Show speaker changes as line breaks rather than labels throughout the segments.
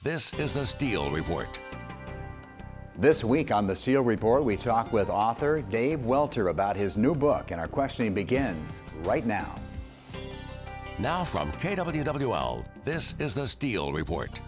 This is the Steele Report.
This week on the Steele Report, we talk with author Dave Welter about his new book, and our questioning begins right now.
Now from KWWL, this is the Steele Report.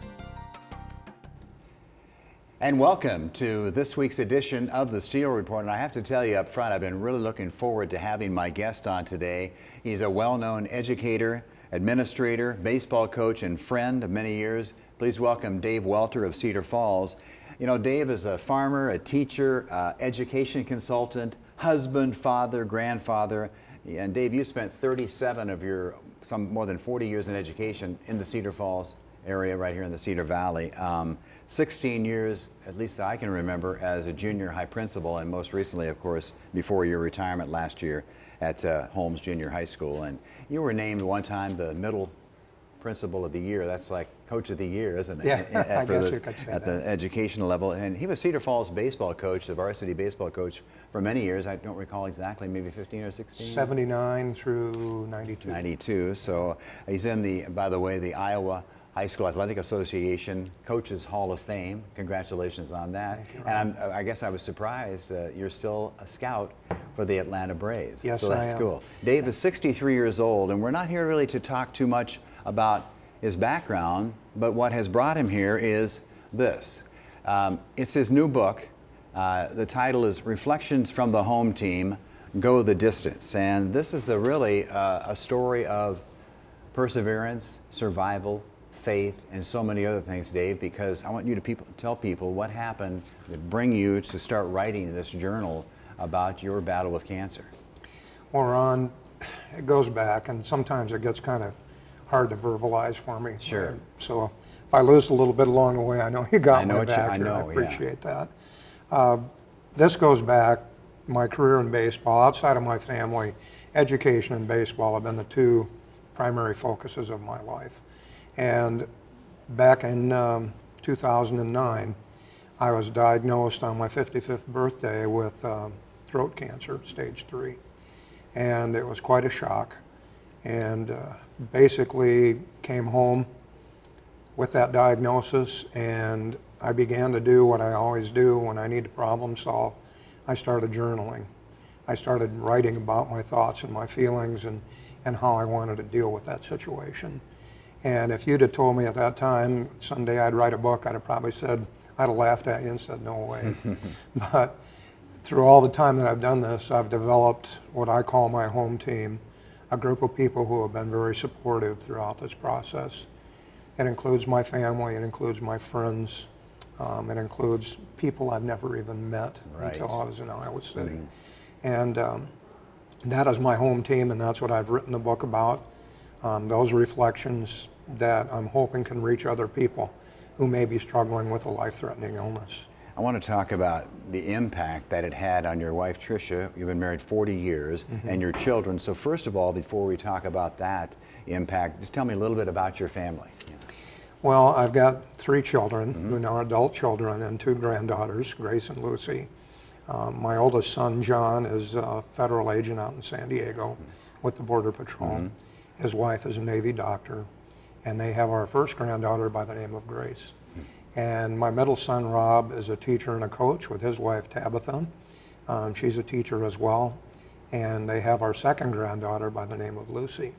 And welcome to this week's edition of the Steele Report. And I have to tell you up front, I've been really looking forward to having my guest on today. He's a well-known educator, administrator, baseball coach, and friend of many years. Please welcome Dave Welter of Cedar Falls. You know, Dave is a farmer, a teacher, education consultant, husband, father, grandfather. And Dave, you spent 37 of your, more than 40 years in education in the Cedar Falls area right here in the Cedar Valley. 16 years, at least that I can remember, as a junior high principal, and most recently, of course, before your retirement last year at Holmes Junior High School. And you were named one time the middle principal of the year. That's like coach of the year, isn't it?
Yeah, I guess you could say
at
that.
the educational level. And he was Cedar Falls baseball coach, the varsity baseball coach for many years. I don't recall exactly, maybe 15 or 16?
79 through 92.
92. So he's in the, by the way, the Iowa High School Athletic Association Coaches Hall of Fame. Congratulations on that.
Thank you,
and I guess I was surprised you're still a scout for the Atlanta Braves.
Yes,
so that's
I am.
cool. Dave is 63 years old, and we're not here really to talk too much about his background, but what has brought him here is this. It's his new book. The title is Reflections from the Home Team, Go the Distance. And this is really a story of perseverance, survival, faith, and so many other things, Dave, because I want you to tell people what happened that bring you to start writing this journal about your battle with cancer.
Well, Ron, it goes back, and sometimes it gets kind of hard to verbalize for me.
Sure.
So if I lose a little bit along the way, I know you got my back.
I know,
I appreciate that. This goes back, my career in baseball, outside of my family, education and baseball have been the two primary focuses of my life. And back in 2009, I was diagnosed on my 55th birthday with throat cancer, stage 3. And it was quite a shock. And basically came home with that diagnosis, and I began to do what I always do when I need to problem solve. I started journaling. I started writing about my thoughts and my feelings and how I wanted to deal with that situation. And if you'd have told me at that time, someday I'd write a book, I'd have probably said, I'd have laughed at you and said, no way. But through all the time that I've done this, I've developed what I call my home team, a group of people who have been very supportive throughout this process. It includes my family, it includes my friends, it includes people I've never even met until I was in Iowa City. And that is my home team, and that's what I've written the book about. Those reflections that I'm hoping can reach other people who may be struggling with a life-threatening illness.
I want to talk about the impact that it had on your wife, Tricia. You've been married 40 years, and your children. So first of all, before we talk about that impact, just tell me a little bit about your family.
Well, I've got 3 children, who are now adult children, and 2 granddaughters, Grace and Lucy. My oldest son, John, is a federal agent out in San Diego with the Border Patrol. His wife is a Navy doctor, and they have our first granddaughter by the name of Grace. And my middle son, Rob, is a teacher and a coach with his wife, Tabitha. She's a teacher as well. And they have our second granddaughter by the name of Lucy.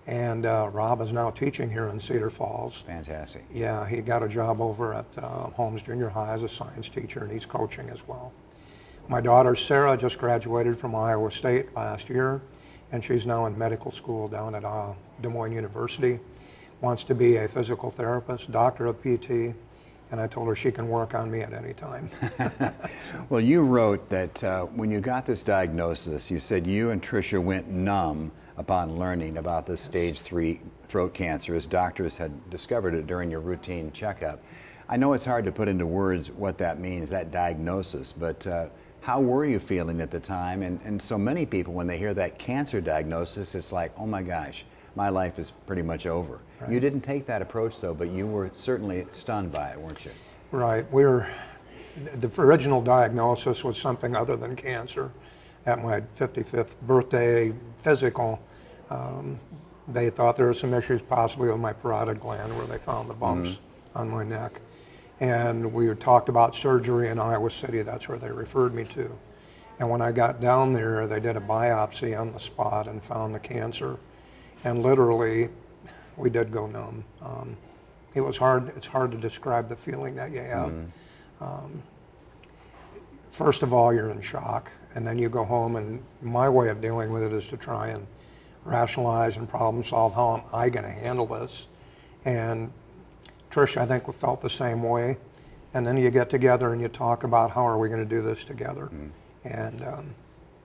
And Rob is now teaching here in Cedar Falls.
Fantastic.
Yeah, he got a job over at Holmes Junior High as a science teacher, and he's coaching as well. My daughter, Sarah, just graduated from Iowa State last year, and she's now in medical school down at Des Moines University. Wants to be a physical therapist, doctor of PT, and I told her she can work on me at any time.
Well, you wrote that when you got this diagnosis, you said you and Tricia went numb upon learning about this stage 3 throat cancer, as doctors had discovered it during your routine checkup. I know it's hard to put into words what that means, that diagnosis, but how were you feeling at the time? And so many people, when they hear that cancer diagnosis, it's like, oh my gosh, my life is pretty much over. Right. You didn't take that approach though, but you were certainly stunned by it, weren't you?
Right. The original diagnosis was something other than cancer. At my 55th birthday physical, they thought there were some issues possibly with my parotid gland where they found the bumps on my neck. And we talked about surgery in Iowa City. That's where they referred me to. And when I got down there, they did a biopsy on the spot and found the cancer. And literally, we did go numb. It was hard. It's hard to describe the feeling that you have. First of all, you're in shock, and then you go home, and my way of dealing with it is to try and rationalize and problem solve. How am I going to handle this? And Trish, I think, felt the same way. And then you get together and you talk about how are we going to do this together. And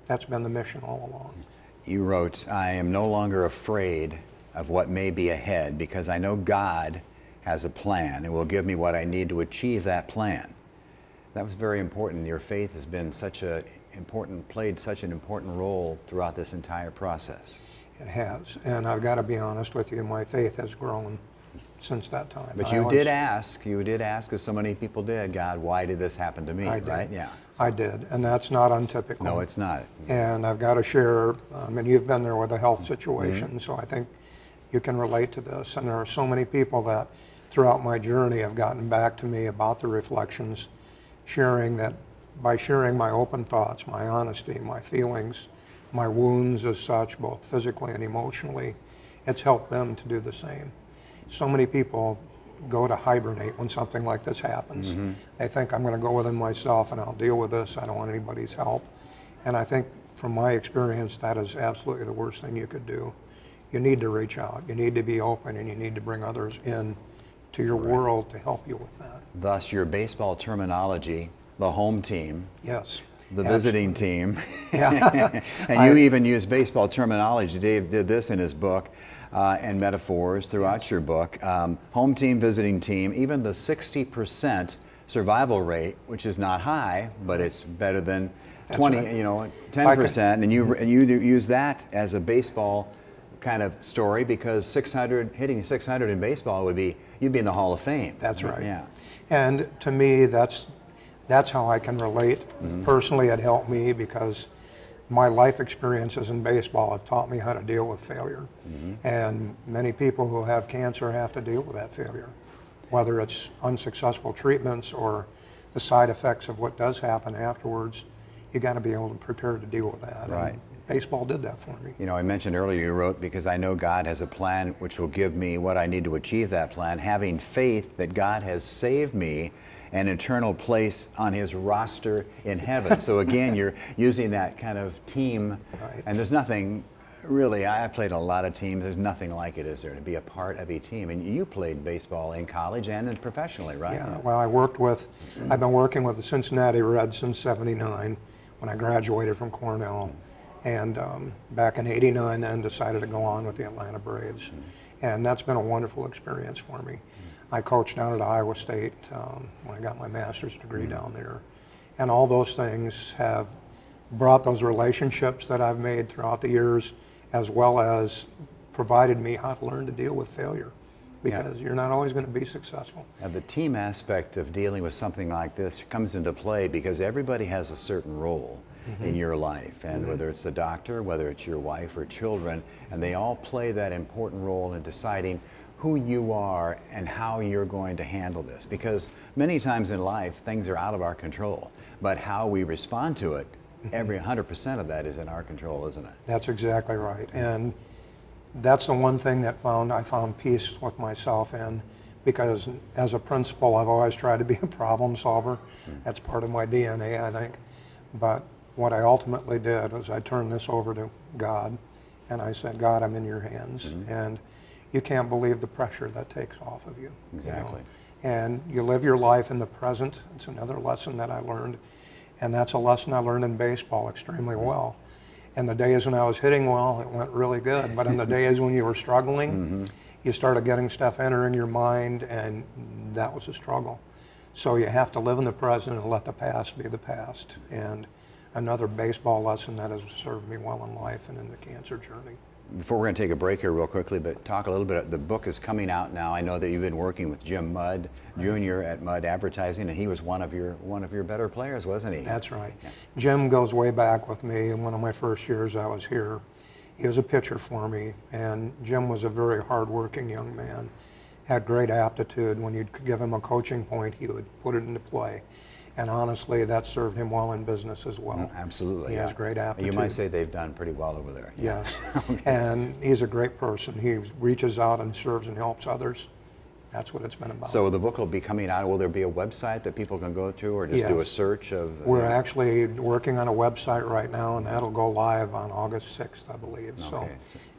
that's been the mission all along.
You wrote, I am no longer afraid of what may be ahead because I know God has a plan and will give me what I need to achieve that plan. That was very important. Your faith has been played such an important role throughout this entire process.
It has. And I've got to be honest with you, my faith has grown since that time.
But you did ask, as so many people did, God, why did this happen to me, right? Yeah.
I did, and that's not untypical.
No, it's not.
And I've got to share, and you've been there with a health situation, so I think you can relate to this. And there are so many people that throughout my journey have gotten back to me about the reflections, sharing that by sharing my open thoughts, my honesty, my feelings, my wounds as such, both physically and emotionally, it's helped them to do the same. So many people go to hibernate when something like this happens. They think, I'm going to go within myself and I'll deal with this. I don't want anybody's help. And I think from my experience, that is absolutely the worst thing you could do. You need to reach out. You need to be open, and you need to bring others in to your world to help you with that.
Thus, your baseball terminology, the home team.
Yes.
The visiting team.
Yeah.
And you even use baseball terminology. Dave did this in his book. And metaphors throughout your book. Home team, visiting team, even the 60% survival rate, which is not high, but it's better than 10%. And you use that as a baseball kind of story because hitting 600 in baseball you'd be in the Hall of Fame.
That's right.
Yeah.
And to me, that's how I can relate. Personally, it helped me because my life experiences in baseball have taught me how to deal with failure. And many people who have cancer have to deal with that failure, whether it's unsuccessful treatments or the side effects of what does happen afterwards. You got to be able to prepare to deal with that.
Right.
And baseball did that for me.
You know, I mentioned earlier you wrote, because I know God has a plan which will give me what I need to achieve that plan, having faith that God has saved me an eternal place on his roster in heaven. So again, you're using that kind of team, and there's nothing really, I played a lot of teams, there's nothing like it, is there, to be a part of a team? And you played baseball in college and then professionally, right?
Yeah, well, I've been working with the Cincinnati Reds since '79 when I graduated from Cornell. And back in '89 then decided to go on with the Atlanta Braves. And that's been a wonderful experience for me. I coached down at Iowa State when I got my master's degree down there. And all those things have brought those relationships that I've made throughout the years, as well as provided me how to learn to deal with failure, because you're not always going to be successful.
Now, the team aspect of dealing with something like this comes into play because everybody has a certain role in your life, and whether it's a doctor, whether it's your wife or children, and they all play that important role in deciding who you are and how you're going to handle this, because many times in life things are out of our control, but how we respond to it, every 100% of that is in our control, isn't it?
That's exactly right. And that's the one thing that I found peace with myself in, because as a principal I've always tried to be a problem solver. That's part of my DNA, I think. But what I ultimately did was I turned this over to God, and I said, God, I'm in your hands. And you can't believe the pressure that takes off of you.
Exactly.
You know? And you live your life in the present. It's another lesson that I learned. And that's a lesson I learned in baseball extremely well. And the days when I was hitting well, it went really good. But in the days when you were struggling, you started getting stuff entering your mind, and that was a struggle. So you have to live in the present and let the past be the past. And another baseball lesson that has served me well in life and in the cancer journey.
Before we're going to take a break here real quickly, but talk a little bit, the book is coming out now. I know that you've been working with Jim Mudd Jr. at Mudd Advertising, and he was one of your better players, wasn't he?
That's right. Yeah. Jim goes way back with me. In one of my first years I was here, he was a pitcher for me, and Jim was a very hardworking young man. had great aptitude. When you'd give him a coaching point, he would put it into play. And honestly, that served him well in business as well.
Absolutely.
He has great aptitude.
You might say they've done pretty well over there.
Yes.
Okay.
And he's a great person. He reaches out and serves and helps others. That's what it's been about.
So the book will be coming out. Will there be a website that people can go to, or just do a
Yes.
search of?
We're actually working on a website right now, and that'll go live on August 6th, I believe.
Okay.
So,
So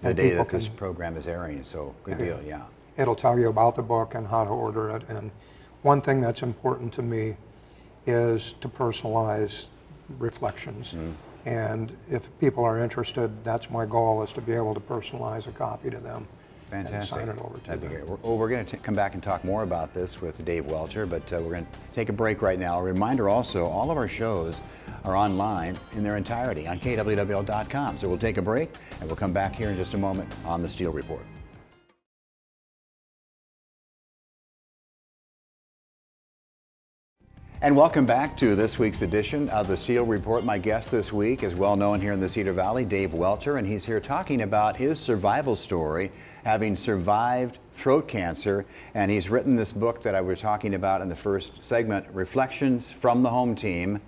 the
and
day
people
that this
can-
program is airing, so good deal, yeah.
It'll tell you about the book and how to order it. And one thing that's important to me is to personalize reflections. And if people are interested, that's my goal, is to be able to personalize a copy to them.
Fantastic.
And sign it over to
That'd be
them.
great. We're going to come back and talk more about this with Dave Welter, but we're going to take a break right now. A reminder also, all of our shows are online in their entirety on kwwl.com. So we'll take a break, and we'll come back here in just a moment on the Steele Report. And welcome back to this week's edition of the Steele Report. My guest this week is well known here in the Cedar Valley, Dave Welter, and he's here talking about his survival story, having survived throat cancer. And he's written this book that I was talking about in the first segment, Reflections from the Home Team,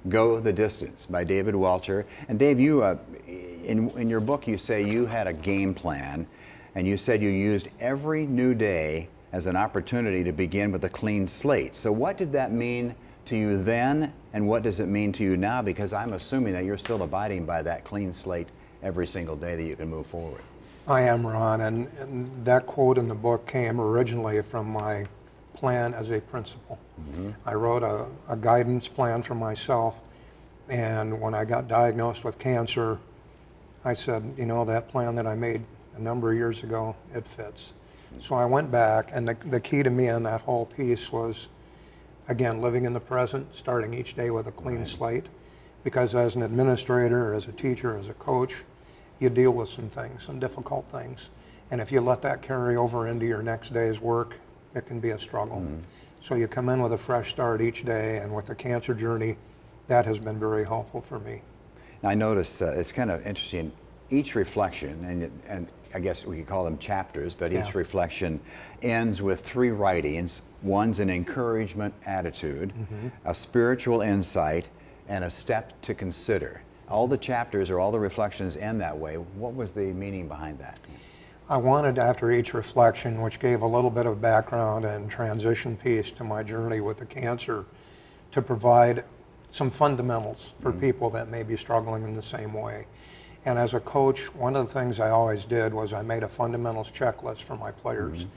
Go the Distance, by David Welter. And Dave, you, in your book, you say you had a game plan, and you said you used every new day as an opportunity to begin with a clean slate. So what did that mean to you then, and what does it mean to you now? Because I'm assuming that you're still abiding by that clean slate every single day that you can move forward.
I am, Ron, and that quote in the book came originally from my plan as a principal. I wrote a guidance plan for myself, and when I got diagnosed with cancer, I said, you know, that plan that I made a number of years ago, it fits. So I went back, and the key to me on that whole piece was, again, living in the present, starting each day with a clean slate, because as an administrator, as a teacher, as a coach, you deal with some things, some difficult things. And if you let that carry over into your next day's work, it can be a struggle. So you come in with a fresh start each day, and with the cancer journey, that has been very helpful for me.
Now I notice it's kind of interesting, each reflection, and I guess we could call them chapters, but each reflection ends with three writings. One's an encouragement attitude, a spiritual insight, and a step to consider. All the chapters or all the reflections end that way. What was the meaning behind that?
I wanted, after each reflection, which gave a little bit of background and transition piece to my journey with the cancer, to provide some fundamentals for people that may be struggling in the same way. And as a coach, one of the things I always did was I made a fundamentals checklist for my players.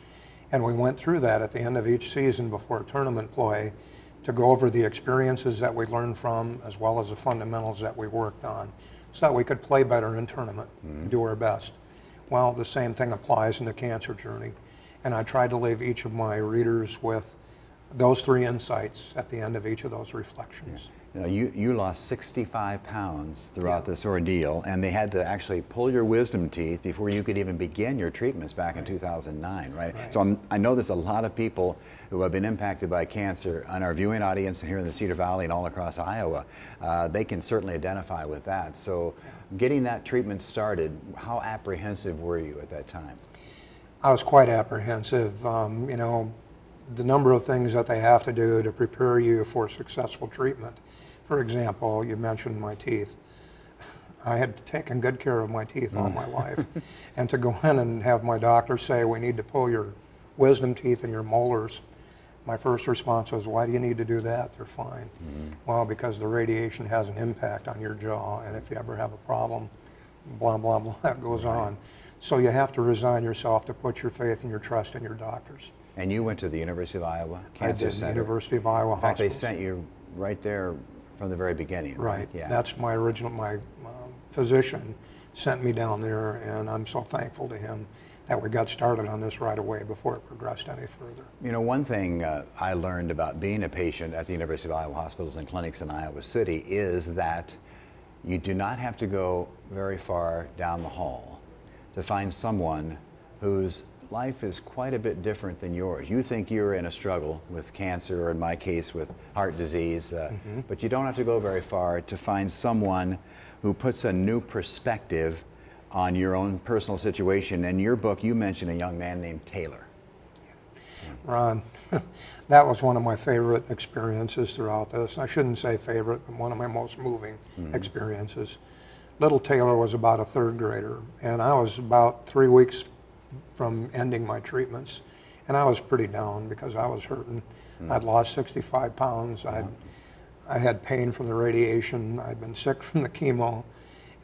And we went through that at the end of each season before tournament play to go over the experiences that we learned from, as well as the fundamentals that we worked on, so that we could play better in tournament, do our best. Well, the same thing applies in the cancer journey. And I tried to leave each of my readers with those three insights at the end of each of those reflections.
You know, you lost 65 pounds throughout this ordeal, and they had to actually pull your wisdom teeth before you could even begin your treatments back in 2009, right? So I know there's a lot of people who have been impacted by cancer on our viewing audience here in the Cedar Valley and all across Iowa. They can certainly identify with that. So getting that treatment started, how apprehensive were you at that time?
I was quite apprehensive. You know, the number of things that they have to do to prepare you for successful treatment. For example, you mentioned my teeth. I had taken good care of my teeth all my life. And to go in and have my doctor say, we need to pull your wisdom teeth and your molars, my first response was, why do you need to do that? They're fine. Well, because the radiation has an impact on your jaw, and if you ever have a problem, blah, blah, blah, that goes on. So you have to resign yourself to put your faith and your trust in your doctors.
And you went to the University of Iowa Cancer
I did,
Center.
University of Iowa Hospital.
In fact, they sent you right there from the very beginning.
Right.
Yeah.
That's my original, my physician sent me down there, and I'm so thankful to him that we got started on this right away before it progressed any further.
You know, one thing I learned about being a patient at the University of Iowa hospitals and clinics in Iowa City is that you do not have to go very far down the hall to find someone whose life is quite a bit different than yours. You think you're in a struggle with cancer, or in my case with heart disease, but you don't have to go very far to find someone who puts a new perspective on your own personal situation. In your book, you mentioned a young man named Taylor.
Ron, that was one of my favorite experiences throughout this. I shouldn't say favorite, but one of my most moving experiences. Little Taylor was about a third grader, and I was about 3 weeks from ending my treatments, and I was pretty down because I was hurting. I'd lost 65 pounds. I had pain from the radiation. I'd been sick from the chemo.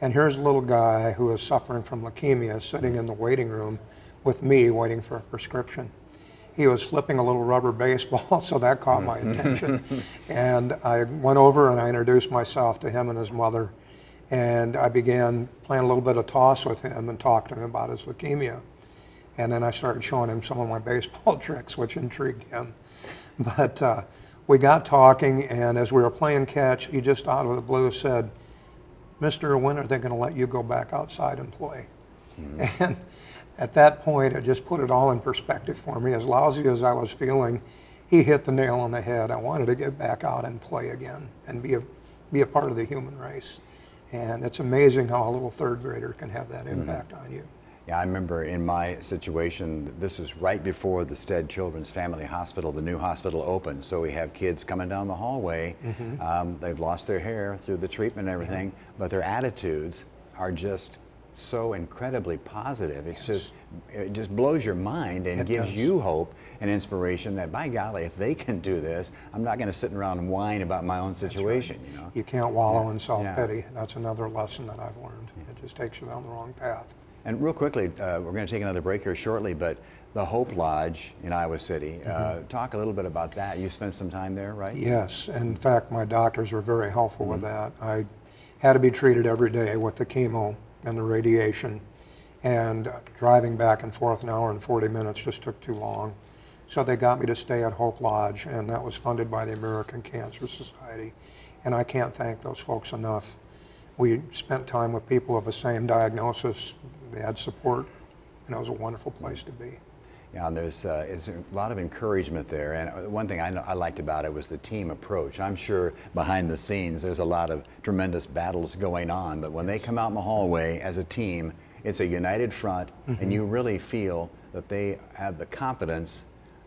And here's a little guy who was suffering from leukemia sitting in the waiting room with me waiting for a prescription. He was flipping a little rubber baseball, so that caught my attention. And I went over and I introduced myself to him and his mother. And I began playing a little bit of toss with him and talked to him about his leukemia. And then I started showing him some of my baseball tricks, which intrigued him. But we got talking, and as we were playing catch, he just out of the blue said, "Mister, when are they going to let you go back outside and play?" And at that point, it just put it all in perspective for me. As lousy as I was feeling, he hit the nail on the head. I wanted to get back out and play again and be a part of the human race. And it's amazing how a little third grader can have that impact on you.
Yeah, I remember in my situation, this was right before the Stead Children's Family Hospital, the new hospital opened. So we have kids coming down the hallway. They've lost their hair through the treatment and everything, but their attitudes are just so incredibly positive. It's it just blows your mind and gives you hope and inspiration that, by golly, if they can do this, I'm not going to sit around and whine about my own situation.
Right.
You know,
you can't wallow in self-pity. That's another lesson that I've learned. It just takes you down the wrong path.
And real quickly, we're going to take another break here shortly, but the Hope Lodge in Iowa City, talk a little bit about that. You spent some time there, right?
Yes. In fact, my doctors were very helpful with that. I had to be treated every day with the chemo and the radiation, and driving back and forth an hour and 40 minutes just took too long. So they got me to stay at Hope Lodge, and that was funded by the American Cancer Society. And I can't thank those folks enough. We spent time with people of the same diagnosis. They had support, and it was a wonderful place to be.
Yeah, and there's a lot of encouragement there. And one thing I liked about it was the team approach. I'm sure behind the scenes there's a lot of tremendous battles going on, but when they come out in the hallway as a team, it's a united front, and you really feel that they have the confidence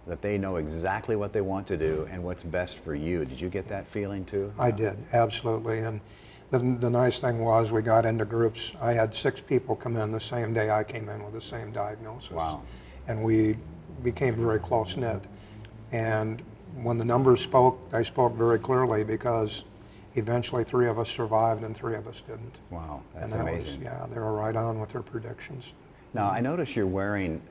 that they know exactly what they want to do and what's best for you. Did you get that feeling too?
I did, absolutely. And the nice thing was we got into groups. I had 6 people come in the same day I came in with the same diagnosis.
Wow.
And we became very close-knit. And when the numbers spoke, they spoke very clearly, because eventually 3 of us survived and 3 of us didn't.
Wow, that's
and that
amazing.
Yeah, they were right on with their predictions.
Now, I notice you're wearing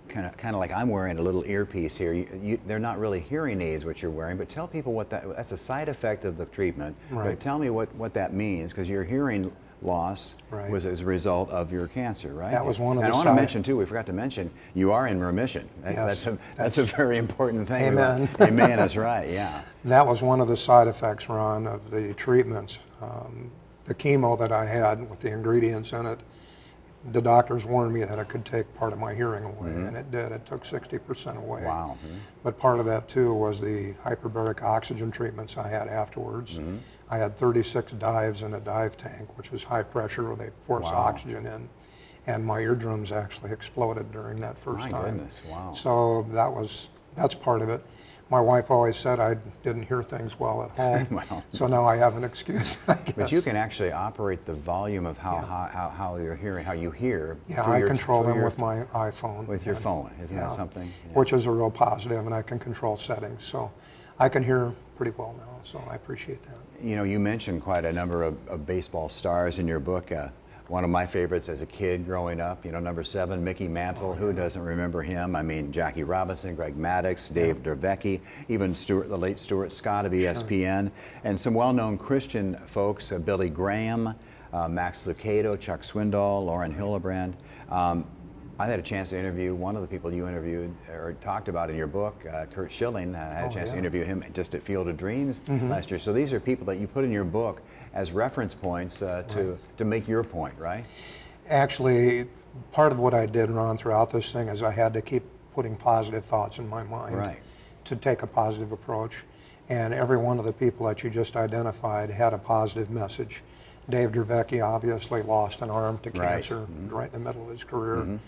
kind of like I'm wearing a little earpiece here. They're not really hearing aids what you're wearing, but tell people what that's a side effect of the treatment.
Right.
But tell me what that means, because your hearing loss was as a result of your cancer, right?
That was one of
and
the
I want to mention too, we forgot to mention, you are in remission. That's a very important thing.
Amen.
Amen is right, yeah.
That was one of the side effects, Ron, of the treatments. The chemo that I had with the ingredients in it, the doctors warned me that it could take part of my hearing away, and it did. It took 60% away.
Wow.
But part of that too was the hyperbaric oxygen treatments I had afterwards. I had 36 dives in a dive tank, which is high pressure where they force oxygen in. And my eardrums actually exploded during that first time.
My goodness, wow.
So that's part of it. My wife always said I didn't hear things well at home,
Well.
so now I have an excuse, I guess.
But you can actually operate the volume of how you're hearing, how you hear.
Yeah, I control them with my iPhone.
With your phone, isn't that something? Yeah.
Which is a real positive, and I can control settings, so I can hear pretty well now, so I appreciate that.
You know, you mentioned quite a number of baseball stars in your book. One of my favorites as a kid growing up, number 7, Mickey Mantle. Who doesn't remember him? I mean, Jackie Robinson, Greg Maddux, Dave Dervecki, even the late Stuart Scott of ESPN, and some well-known Christian folks, Billy Graham, Max Lucado, Chuck Swindoll, Lauren Hildebrand. I had a chance to interview one of the people you interviewed or talked about in your book, Kurt Schilling. I had a chance to interview him just at Field of Dreams last year. So these are people that you put in your book as reference points to make your point, right?
Actually, part of what I did, Ron, throughout this thing is I had to keep putting positive thoughts in my mind to take a positive approach. And every one of the people that you just identified had a positive message. Dave Dervecki obviously lost an arm to cancer right in the middle of his career.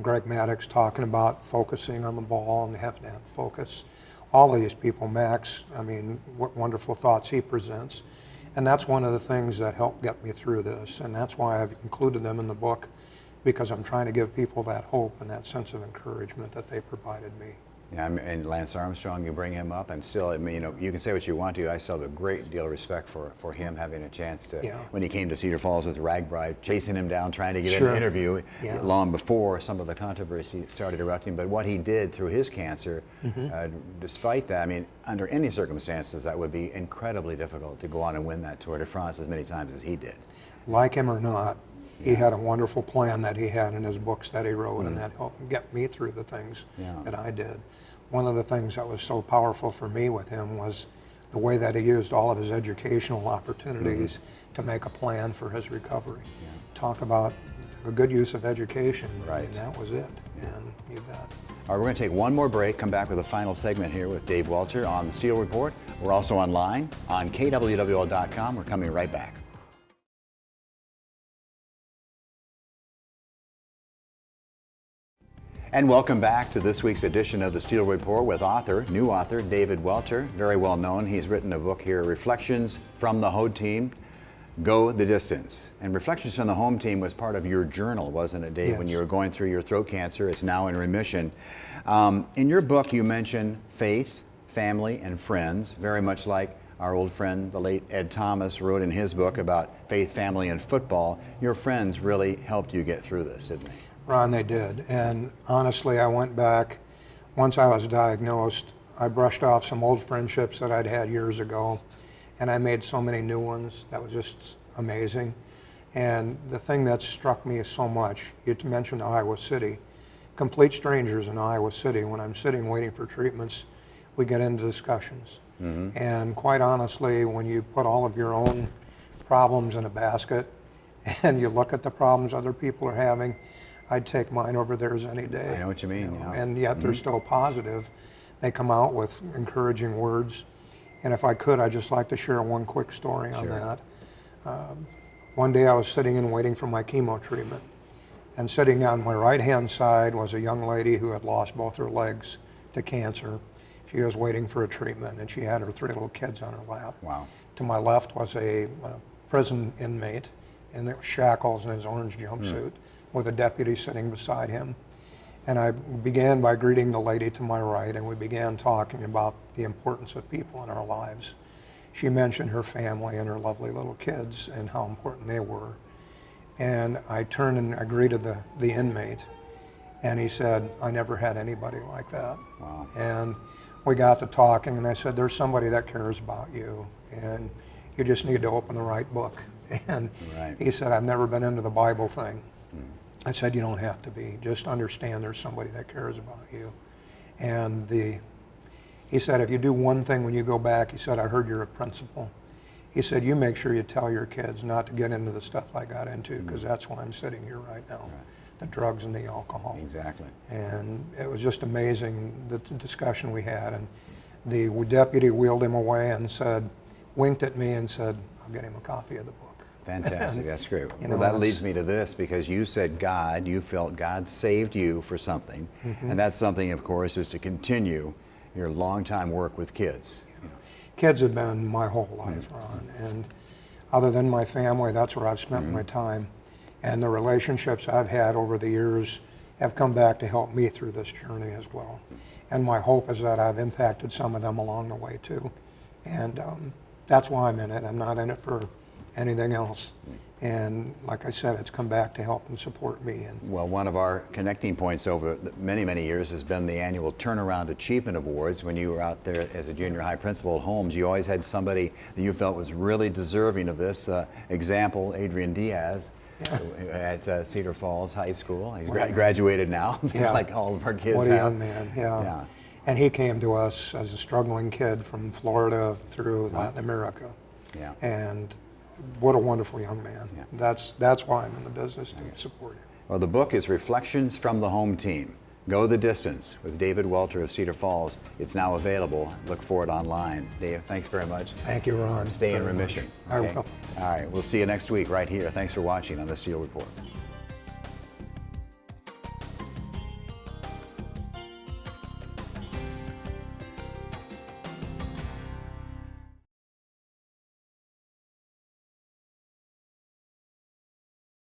Greg Maddox talking about focusing on the ball and having to have focus. All of these people, Max, I mean, what wonderful thoughts he presents. And that's one of the things that helped get me through this. And that's why I've included them in the book, because I'm trying to give people that hope and that sense of encouragement that they provided me.
Yeah, and Lance Armstrong, you bring him up, and still, I mean, you know, you can say what you want to. I still have a great deal of respect for him having a chance to, when he came to Cedar Falls with Ragbri, chasing him down, trying to get an interview long before some of the controversy started erupting. But what he did through his cancer, despite that, I mean, under any circumstances, that would be incredibly difficult to go on and win that Tour de France as many times as he did.
Like him or not, he had a wonderful plan that he had in his books that he wrote, and that helped get me through the things that I did. One of the things that was so powerful for me with him was the way that he used all of his educational opportunities to make a plan for his recovery. Talk about a good use of education, and that was it, and you bet.
All right, we're going to take one more break, come back with a final segment here with Dave Welter on the Steele Report. We're also online on kwwl.com. We're coming right back. And welcome back to this week's edition of the Steele Report with new author, David Welter, very well known. He's written a book here, Reflections from the Home Team, Go the Distance. And Reflections from the Home Team was part of your journal, wasn't it, Dave, when you were going through your throat cancer? It's now in remission. In your book, you mention faith, family, and friends, very much like our old friend, the late Ed Thomas, wrote in his book about faith, family, and football. Your friends really helped you get through this, didn't they?
Ron, they did. And honestly, I went back, once I was diagnosed, I brushed off some old friendships that I'd had years ago, and I made so many new ones. That was just amazing. And the thing that struck me so much, you mentioned Iowa City. Complete strangers in Iowa City, when I'm sitting waiting for treatments, we get into discussions. And quite honestly, when you put all of your own problems in a basket and you look at the problems other people are having, I'd take mine over theirs any day.
I know what you mean.
And yet they're still positive. They come out with encouraging words. And if I could, I'd just like to share one quick story on that. One day I was sitting and waiting for my chemo treatment. And sitting on my right-hand side was a young lady who had lost both her legs to cancer. She was waiting for a treatment, and she had her 3 little kids on her lap.
Wow.
To my left was a prison inmate in shackles in his orange jumpsuit, with a deputy sitting beside him. And I began by greeting the lady to my right, and we began talking about the importance of people in our lives. She mentioned her family and her lovely little kids and how important they were. And I turned and I greeted the inmate, and he said, "I never had anybody like that."
Wow.
And we got to talking, and I said, "There's somebody that cares about you, and you just need to open the right book." And he said, "I've never been into the Bible thing." I said, "You don't have to be. Just understand there's somebody that cares about you." And he said, "If you do one thing when you go back," he said, "I heard you're a principal." He said, "You make sure you tell your kids not to get into the stuff I got into, because that's why I'm sitting here right now, the drugs and the alcohol."
Exactly.
And it was just amazing, the discussion we had. And the deputy wheeled him away and said, winked at me and said, "I'll get him a copy of the book."
Fantastic, that's great.
You
Well,
know,
that leads me to this, because you said you felt God saved you for something. And that something, of course, is to continue your long-time work with kids.
Kids have been my whole life, Ron. And other than my family, that's where I've spent my time. And the relationships I've had over the years have come back to help me through this journey as well. And my hope is that I've impacted some of them along the way too. And that's why I'm in it. I'm not in it for anything else. And like I said, it's come back to help and support me. And
well, one of our connecting points over many, many years has been the annual Turnaround Achievement Awards. When you were out there as a junior high principal at Holmes, you always had somebody that you felt was really deserving of this. Example, Adrian Diaz at Cedar Falls High School. He's graduated now, like all of our kids
What a young man,
yeah.
And he came to us as a struggling kid from Florida through Latin America.
Yeah.
And what a wonderful young man. That's why I'm in the business, to support him.
Well, the book is Reflections from the Home Team, Go the Distance, with David Welter of Cedar Falls. It's now available. Look for it online. Dave, thanks very much.
Thank you, Ron.
Stay in remission.
I will.
All right, we'll see you next week right here. Thanks for watching on the Steele Report.